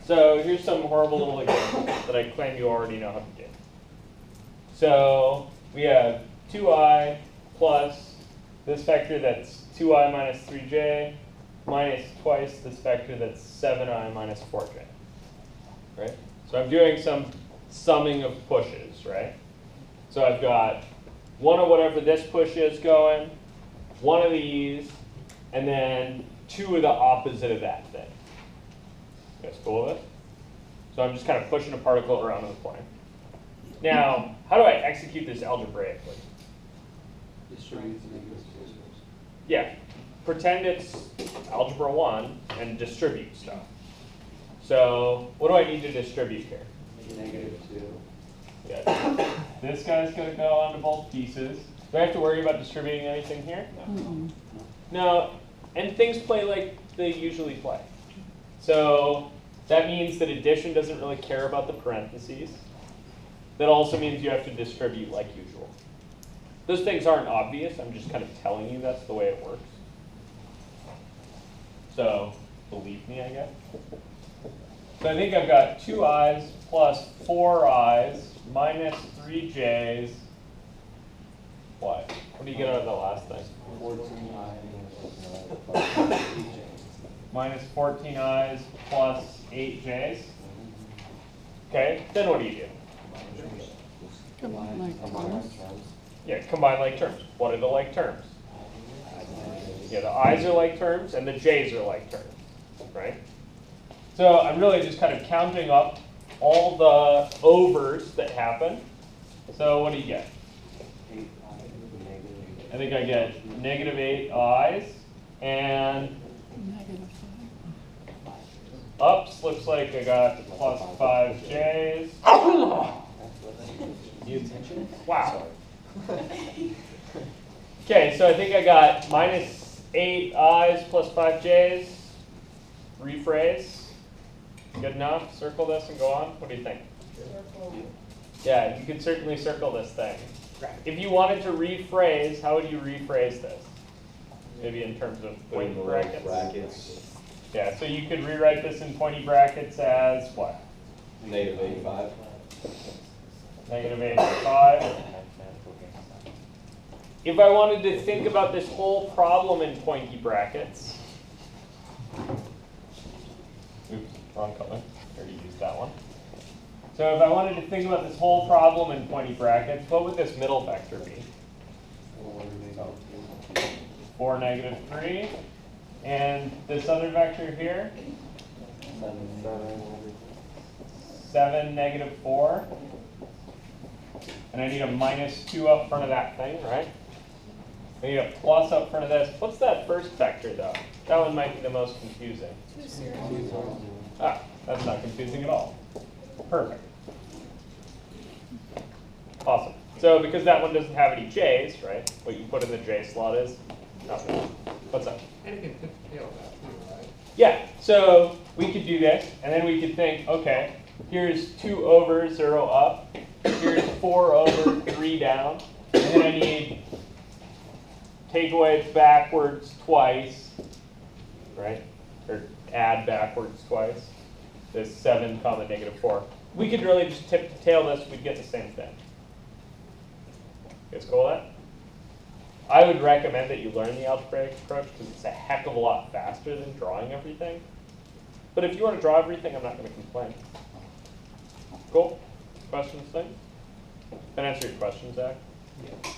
So here's some horrible little examples that I claim you already know how to do. So we have 2I plus this vector that's 2I minus 3j minus twice this vector that's 7I minus 4j. Right? So I'm doing some summing of pushes, right? So I've got one of whatever this push is going, one of these, and then two of the opposite of that thing. You guys cool with it? So I'm just kind of pushing a particle around on the plane. Now, how do I execute this algebraically? Distribute the Yeah, pretend it's algebra 1 and distribute stuff. So what do I need to distribute here? -2. Yeah. This guy's going to go onto both pieces. Do I have to worry about distributing anything here? No, and things play like they usually play. So that means that addition doesn't really care about the parentheses. That also means you have to distribute like usual. Those things aren't obvious. I'm just kind of telling you that's the way it works. So believe me, I guess. So I think I've got 2i's plus 4i's minus 3j's. What? What do you get out of the last thing? 14i Minus 14i's plus 8j's. Okay, then what do you do? Combine like terms. Yeah, combine like terms. What are the like terms? Yeah, the i's are like terms and the j's are like terms, right? So I'm really just kind of counting up all the overs that happen. So what do you get? I think I get -8i's, and ups looks like I got plus 5j's. Wow. Okay, so I think I got -8i's plus 5j's. Rephrase. Good enough? Circle this and go on? What do you think? Yeah, you could certainly circle this thing. If you wanted to rephrase, how would you rephrase this? Maybe in terms of pointy brackets. Yeah, so you could rewrite this in pointy brackets as what? -85. -85. If I wanted to think about this whole problem in pointy brackets, oops, wrong color. I already used that one. So if I wanted to think about this whole problem in pointy brackets, what would this middle vector be? 4, -3. And this other vector here? 7, -4. And I need a -2 up front of that thing, right? I need a plus up front of this. What's that first vector, though? That one might be the most confusing. Ah, that's not confusing at all. Perfect. Awesome. So because that one doesn't have any j's, right? What you put in the j slot is nothing. What's up? And you can tail that too, right? Yeah, so we could do this, and then we could think, okay, here's 2 over, 0 up. Here's 4 over, 3 down. And then I need take away backwards twice, right? Or add backwards twice. This 7, -4. We could really just tip to tail this, we'd get the same thing. You guys cool with that? I would recommend that you learn the algebraic approach because it's a heck of a lot faster than drawing everything. But if you want to draw everything, I'm not going to complain. Cool? Questions, things? Can I answer your questions, Zach? Yeah.